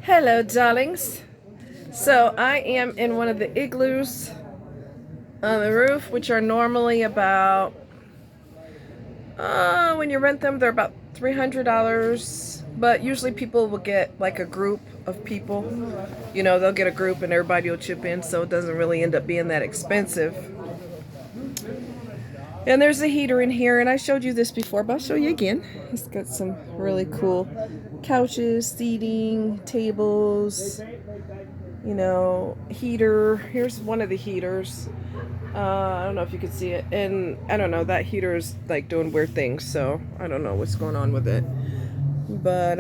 Hello, darlings. So I am in one of the igloos on the roof, which are normally about, when you rent them, they're about $300. But usually people will get like a group of people. You know, they'll get a group and everybody will chip in, so it doesn't really end up being that expensive. And there's a heater in here, and I showed you this before, but I'll show you again. It's got some really cool couches, seating, tables, heater. Here's one of the heaters. I don't know if you can see it. And I don't know, that heater is like doing weird things, so I don't know what's going on with it. But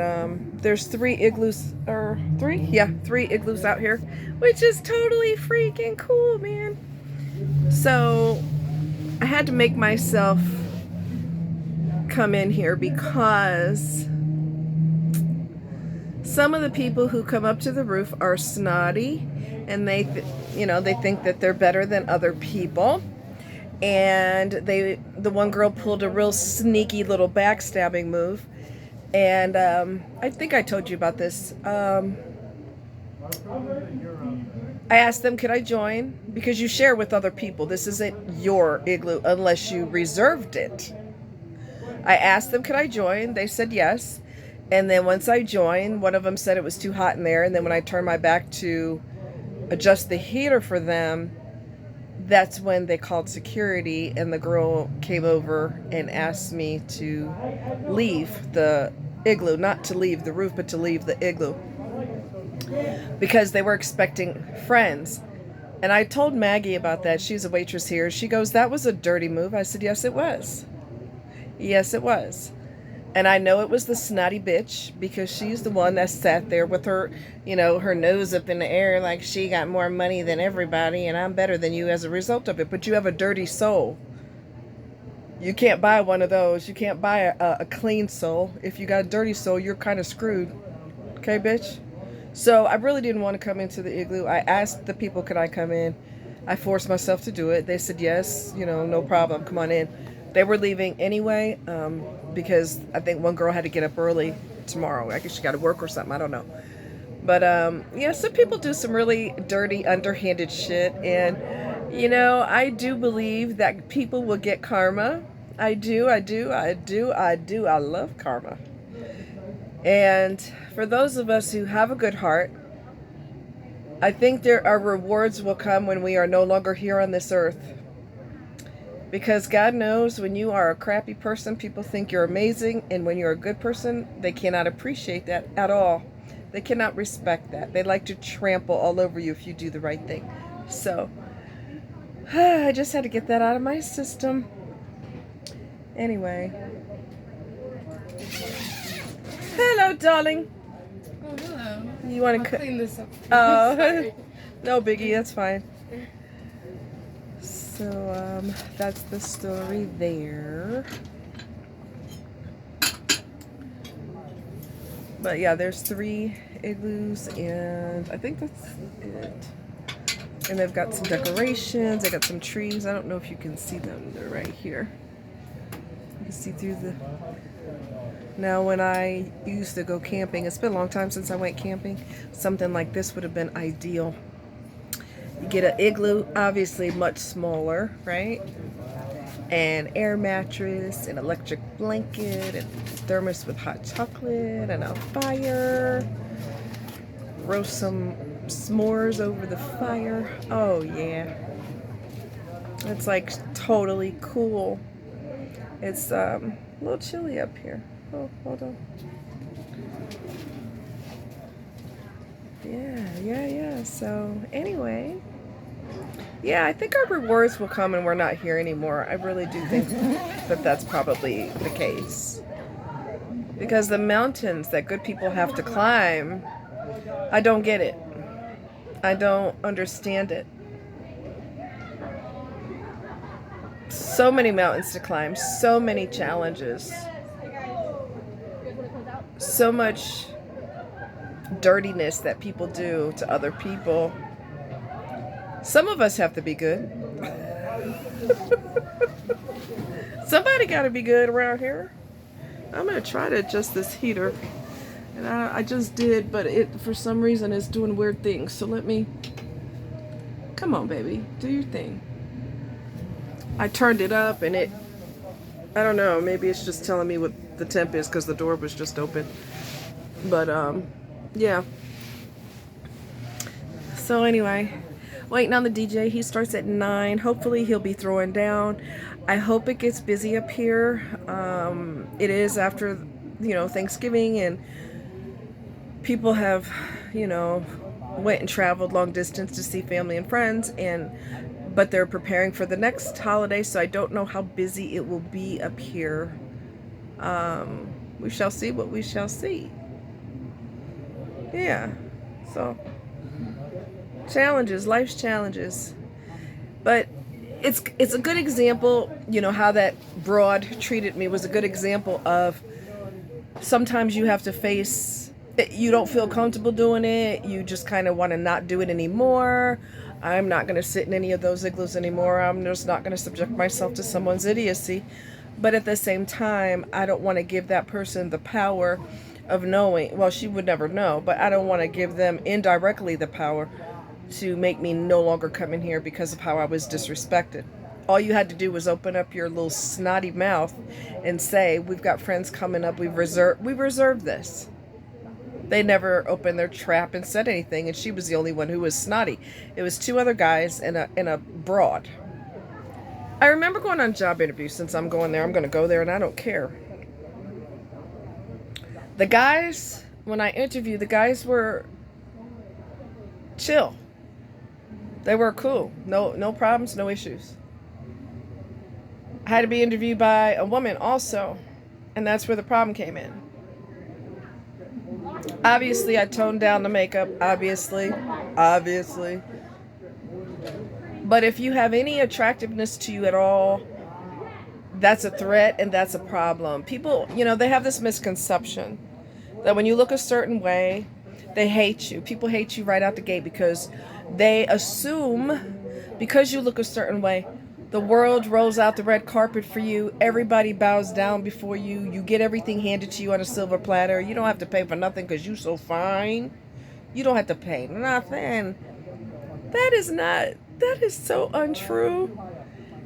there's three igloos, or three? Yeah, three igloos out here, which is totally freaking cool, man. So I had to make myself come in here because some of the people who come up to the roof are snotty, and they think that they're better than other people. And the one girl pulled a real sneaky little backstabbing move. And I think I told you about this. I asked them, could I join? Because you share with other people. This isn't your igloo unless you reserved it. I asked them, could I join? They said yes. And then once I joined, one of them said it was too hot in there. And then when I turned my back to adjust the heater for them, that's when they called security, and the girl came over and asked me to leave the igloo. Not to leave the roof, but to leave the igloo. Because they were expecting friends. And I told Maggie about that. She's a waitress here. She goes, that was a dirty move. I said, yes, it was. Yes, it was. And I know it was the snotty bitch, because she's the one that sat there with her, her nose up in the air like she got more money than everybody and I'm better than you as a result of it. But you have a dirty soul. You can't buy one of those. You can't buy a clean soul. If you got a dirty soul, you're kind of screwed. Okay, bitch? So I really didn't want to come into the igloo. I asked the people, could I come in? I forced myself to do it. They said, yes, no problem. Come on in. They were leaving anyway, because I think one girl had to get up early tomorrow. I guess she got to work or something. I don't know. But, yeah, some people do some really dirty, underhanded shit. And, I do believe that people will get karma. I do. I love karma. And for those of us who have a good heart, I think our rewards will come when we are no longer here on this earth. Because God knows when you are a crappy person, people think you're amazing. And when you're a good person, they cannot appreciate that at all. They cannot respect that. They like to trample all over you if you do the right thing. So, I just had to get that out of my system. Anyway. Hello, darling. Oh, hello. You want to clean this up? Oh, no biggie. That's fine. So, that's the story there. But yeah, there's three igloos, and I think that's it. And they've got some decorations. They got some trees. I don't know if you can see them. They're right here. You can see through the... Now, when I used to go camping, it's been a long time since I went camping, something like this would have been ideal. You get an igloo, obviously much smaller, right? An air mattress, an electric blanket, and thermos with hot chocolate, and a fire. Roast some s'mores over the fire. Oh, yeah. It's like totally cool. It's a little chilly up here. Oh, hold on. Yeah. So, anyway. Yeah, I think our rewards will come when we're not here anymore. I really do think that that's probably the case. Because the mountains that good people have to climb, I don't get it. I don't understand it. So many mountains to climb, so many challenges. So much dirtiness that people do to other people. Some of us have to be good. Somebody got to be good around here. I'm going to try to adjust this heater. And I just did, but it for some reason is doing weird things. So let me, come on baby, do your thing. I turned it up and it, I don't know, maybe it's just telling me what the temp is because the door was just open. But yeah. So anyway, waiting on the DJ. He starts at 9. Hopefully he'll be throwing down. I hope it gets busy up here. It is after, Thanksgiving, and people have, went and traveled long distance to see family and friends, but they're preparing for the next holiday, so I don't know how busy it will be up here. We shall see what we shall see. Yeah, so challenges, life's challenges. But it's a good example, how that broad treated me was a good example of sometimes you have to face it, you don't feel comfortable doing it, you just kind of want to not do it anymore. I'm not going to sit in any of those igloos anymore. I'm just not going to subject myself to someone's idiocy. But at the same time, I don't want to give that person the power of knowing, well, she would never know, but I don't want to give them indirectly the power to make me no longer come in here because of how I was disrespected. All you had to do was open up your little snotty mouth and say, we've got friends coming up, we've reserved this. They never opened their trap and said anything, and she was the only one who was snotty. It was 2 other guys and a broad. I remember going on job interviews. Since I'm going there, I'm going to go there, and I don't care. The guys, when I interviewed, the guys were chill. They were cool. No problems, no issues. I had to be interviewed by a woman also, and that's where the problem came in. Obviously, I toned down the makeup, obviously. But if you have any attractiveness to you at all, that's a threat and that's a problem. People, they have this misconception that when you look a certain way, they hate you. People hate you right out the gate because they assume because you look a certain way, the world rolls out the red carpet for you. Everybody bows down before you. You get everything handed to you on a silver platter. You don't have to pay for nothing because you're so fine. You don't have to pay nothing. That is so untrue.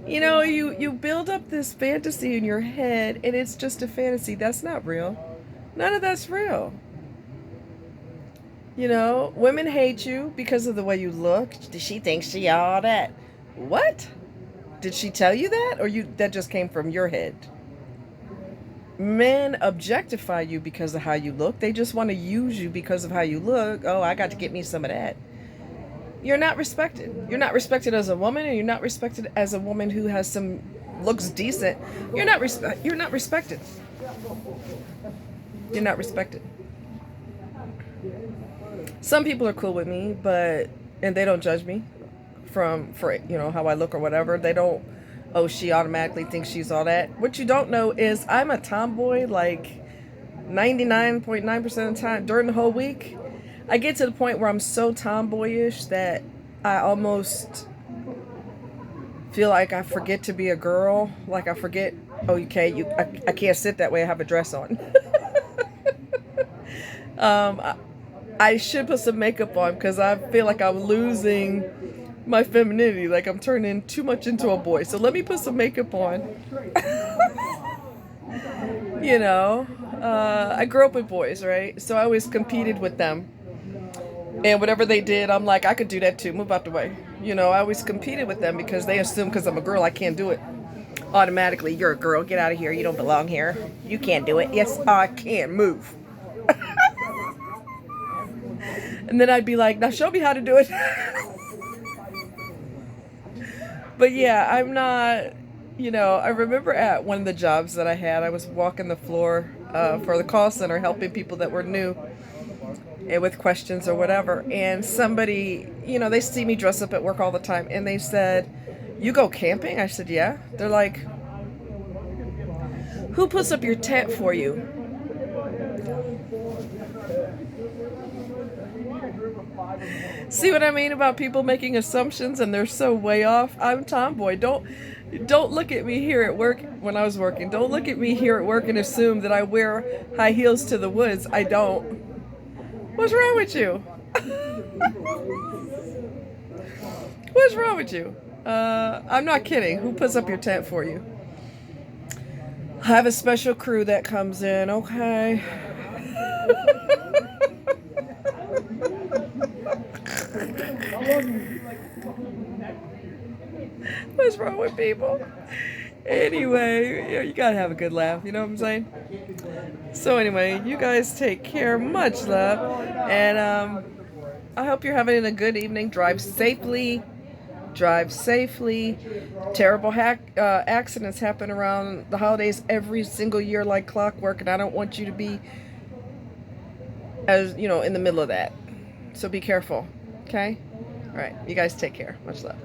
You build up this fantasy in your head, and it's just a fantasy. That's not real. None of that's real. Women hate you because of the way you look. She thinks she all that. What? Did she tell you that? Or that just came from your head? Men objectify you because of how you look. They just want to use you because of how you look. Oh, I got to get me some of that. You're not respected. You're not respected as a woman, and you're not respected as a woman who looks decent. You're not respected. You're not respected. Some people are cool with me, and they don't judge me for how I look or whatever. They don't, oh, she automatically thinks she's all that. What you don't know is I'm a tomboy like 99.9% of the time. During the whole week, I get to the point where I'm so tomboyish that I almost feel like I forget to be a girl. Like I forget, oh, okay, I can't sit that way. I have a dress on. I should put some makeup on because I feel like I'm losing my femininity, like I'm turning too much into a boy. So let me put some makeup on. I grew up with boys, right? So I always competed with them. And whatever they did, I'm like, I could do that too. Move out the way. I always competed with them because they assume because I'm a girl, I can't do it. Automatically, you're a girl. Get out of here. You don't belong here. You can't do it. Yes, I can. Move. And then I'd be like, now show me how to do it. But yeah, I'm not, I remember at one of the jobs that I had, I was walking the floor for the call center helping people that were new and with questions or whatever. And somebody, they see me dress up at work all the time. And they said, you go camping? I said, yeah. They're like, who puts up your tent for you? See what I mean about people making assumptions and they're so way off? I'm tomboy. Don't look at me here at work when I was working. Don't look at me here at work and assume that I wear high heels to the woods. I don't. What's wrong with you? What's wrong with you? I'm not kidding. Who puts up your tent for you? I have a special crew that comes in, okay? What's wrong with people? Anyway, you gotta have a good laugh, you know what I'm saying? So anyway, you guys take care. Much love. And I hope you're having a good evening. Drive safely. Drive safely. Terrible accidents happen around the holidays every single year like clockwork, and I don't want you to be, as you know, in the middle of that. So be careful, okay? All right, you guys take care. Much love.